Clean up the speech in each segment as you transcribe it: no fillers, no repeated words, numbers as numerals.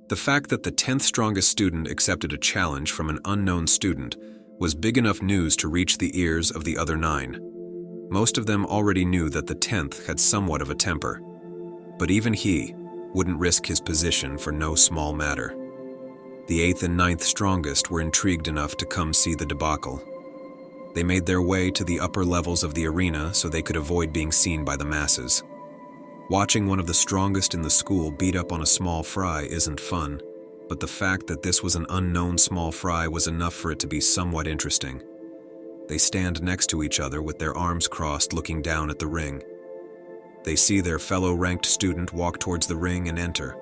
The fact that the 10th strongest student accepted a challenge from an unknown student was big enough news to reach the ears of the other 9. Most of them already knew that the 10th had somewhat of a temper, but even he wouldn't risk his position for no small matter. The 8th and 9th strongest were intrigued enough to come see the debacle. They made their way to the upper levels of the arena so they could avoid being seen by the masses. Watching one of the strongest in the school beat up on a small fry isn't fun, but the fact that this was an unknown small fry was enough for it to be somewhat interesting. They stand next to each other with their arms crossed, looking down at the ring. They see their fellow ranked student walk towards the ring and enter.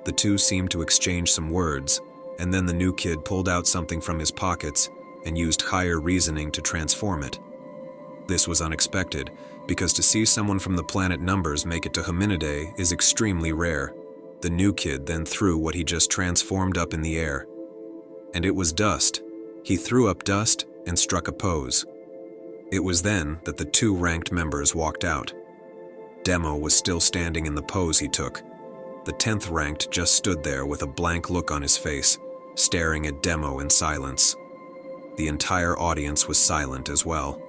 The two seem to exchange some words, and then the new kid pulled out something from his pockets and used higher reasoning to transform it. This was unexpected, because to see someone from the planet Numbers make it to Hominidae is extremely rare. The new kid then threw what he just transformed up in the air. And it was dust. He threw up dust and struck a pose. It was then that the 2 ranked members walked out. Demo was still standing in the pose he took. The 10th ranked just stood there with a blank look on his face, staring at Demo in silence. The entire audience was silent as well.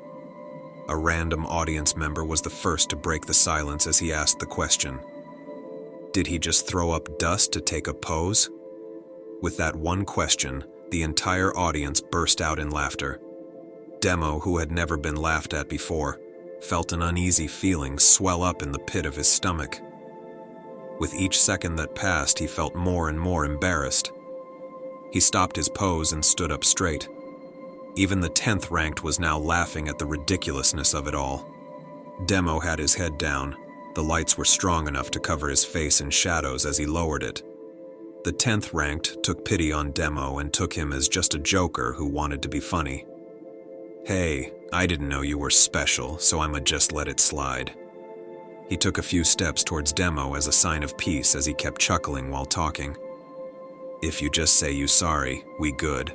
A random audience member was the first to break the silence as he asked the question. Did he just throw up dust to take a pose? With that one question, the entire audience burst out in laughter. Demo, who had never been laughed at before, felt an uneasy feeling swell up in the pit of his stomach. With each second that passed, he felt more and more embarrassed. He stopped his pose and stood up straight. Even the 10th ranked was now laughing at the ridiculousness of it all. Demo had his head down. The lights were strong enough to cover his face in shadows as he lowered it. The 10th ranked took pity on Demo and took him as just a joker who wanted to be funny. "Hey, I didn't know you were special, so I'ma just let it slide." He took a few steps towards Demo as a sign of peace as he kept chuckling while talking. "If you just say you sorry, we good."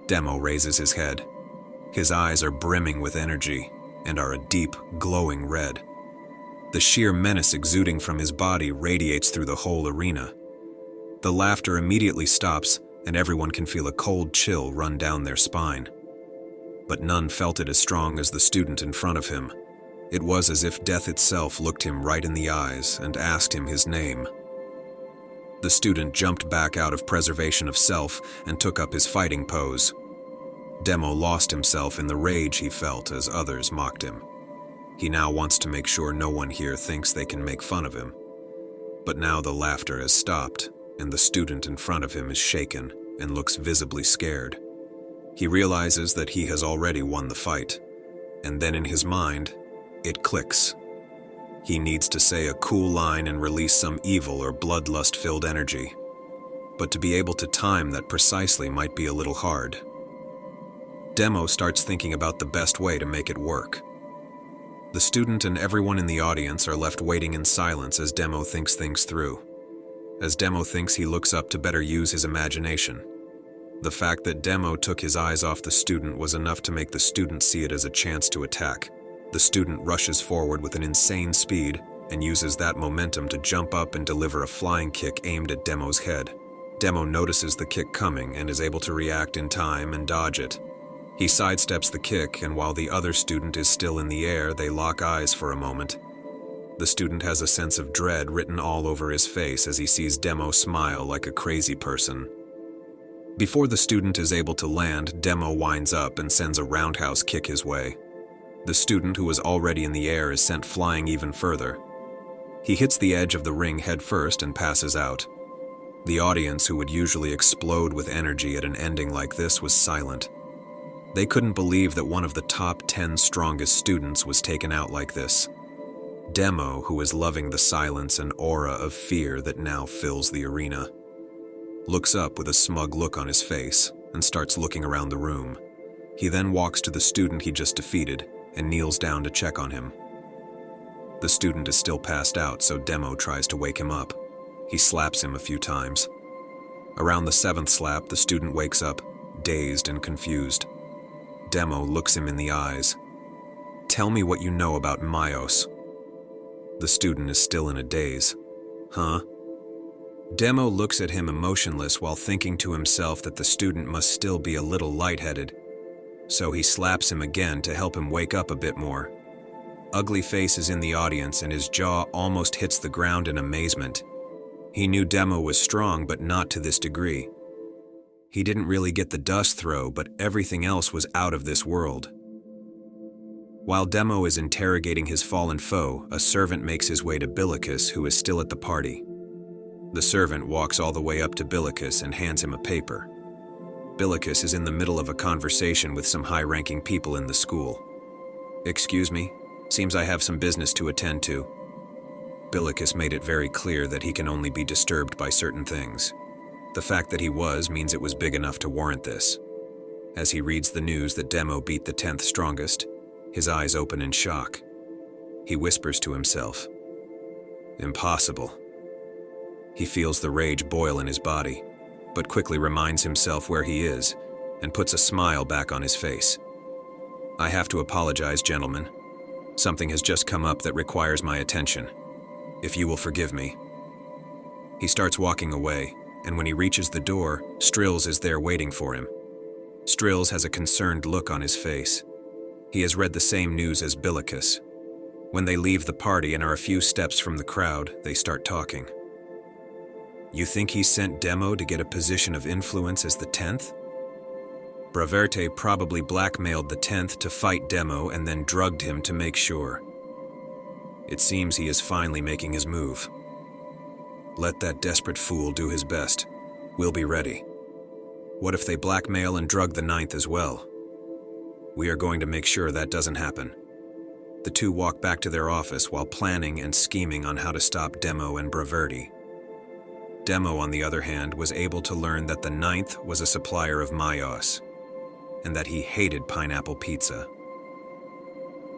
Demo raises his head. His eyes are brimming with energy and are a deep, glowing red. The sheer menace exuding from his body radiates through the whole arena. The laughter immediately stops, and everyone can feel a cold chill run down their spine. But none felt it as strong as the student in front of him. It was as if death itself looked him right in the eyes and asked him his name. The student jumped back out of preservation of self and took up his fighting pose. Demo lost himself in the rage he felt as others mocked him. He now wants to make sure no one here thinks they can make fun of him. But now the laughter has stopped, and the student in front of him is shaken and looks visibly scared. He realizes that he has already won the fight, and then in his mind, it clicks. He needs to say a cool line and release some evil or bloodlust-filled energy. But to be able to time that precisely might be a little hard. Demo starts thinking about the best way to make it work. The student and everyone in the audience are left waiting in silence as Demo thinks things through. As Demo thinks, he looks up to better use his imagination. The fact that Demo took his eyes off the student was enough to make the student see it as a chance to attack. The student rushes forward with an insane speed and uses that momentum to jump up and deliver a flying kick aimed at Demo's head. Demo notices the kick coming and is able to react in time and dodge it. He sidesteps the kick, and while the other student is still in the air, they lock eyes for a moment. The student has a sense of dread written all over his face as he sees Demo smile like a crazy person. Before the student is able to land, Demo winds up and sends a roundhouse kick his way. The student, who was already in the air, is sent flying even further. He hits the edge of the ring head first and passes out. The audience, who would usually explode with energy at an ending like this, was silent. They couldn't believe that one of the top 10 strongest students was taken out like this. Demo, who is loving the silence and aura of fear that now fills the arena, looks up with a smug look on his face and starts looking around the room. He then walks to the student he just defeated and kneels down to check on him. The student is still passed out, so Demo tries to wake him up. He slaps him a few times. Around the 7th slap, the student wakes up, dazed and confused. Demo looks him in the eyes. "Tell me what you know about Myos." The student is still in a daze. "Huh?" Demo looks at him emotionless while thinking to himself that the student must still be a little lightheaded, so he slaps him again to help him wake up a bit more. Ugly Face is in the audience and his jaw almost hits the ground in amazement. He knew Demo was strong, but not to this degree. He didn't really get the dust throw, but everything else was out of this world. While Demo is interrogating his fallen foe, a servant makes his way to Billicus, who is still at the party. The servant walks all the way up to Billicus and hands him a paper. Billicus is in the middle of a conversation with some high-ranking people in the school. "Excuse me, seems I have some business to attend to." Billicus made it very clear that he can only be disturbed by certain things. The fact that he was means it was big enough to warrant this. As he reads the news that Demo beat the 10th strongest, his eyes open in shock. He whispers to himself, "Impossible." He feels the rage boil in his body, but quickly reminds himself where he is and puts a smile back on his face. "I have to apologize, gentlemen. Something has just come up that requires my attention. If you will forgive me." He starts walking away, and when he reaches the door, Strills is there waiting for him. Strills has a concerned look on his face. He has read the same news as Billicus. When they leave the party and are a few steps from the crowd, they start talking. "You think he sent Demo to get a position of influence as the 10th? Braverte probably blackmailed the 10th to fight Demo and then drugged him to make sure. It seems he is finally making his move. Let that desperate fool do his best. We'll be ready. What if they blackmail and drug the 9th as well? We are going to make sure that doesn't happen." The two walk back to their office while planning and scheming on how to stop Demo and Braverte. Demo, on the other hand, was able to learn that the 9th was a supplier of Mayos, and that he hated pineapple pizza.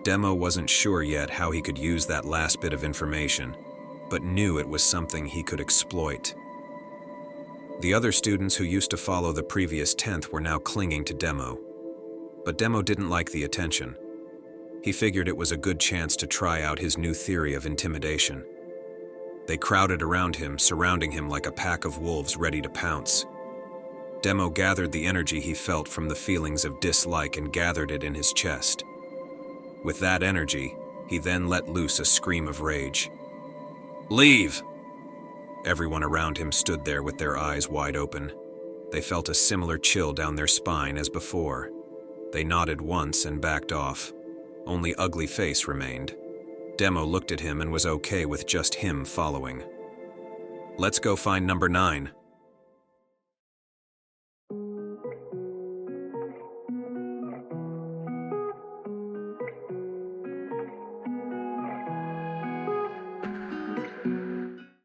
Demo wasn't sure yet how he could use that last bit of information, but knew it was something he could exploit. The other students who used to follow the previous 10th were now clinging to Demo, but Demo didn't like the attention. He figured it was a good chance to try out his new theory of intimidation. They crowded around him, surrounding him like a pack of wolves ready to pounce. Demo gathered the energy he felt from the feelings of dislike and gathered it in his chest. With that energy, he then let loose a scream of rage. "Leave!" Everyone around him stood there with their eyes wide open. They felt a similar chill down their spine as before. They nodded once and backed off. Only Ugly Face remained. Demo looked at him and was okay with just him following. "Let's go find number 9.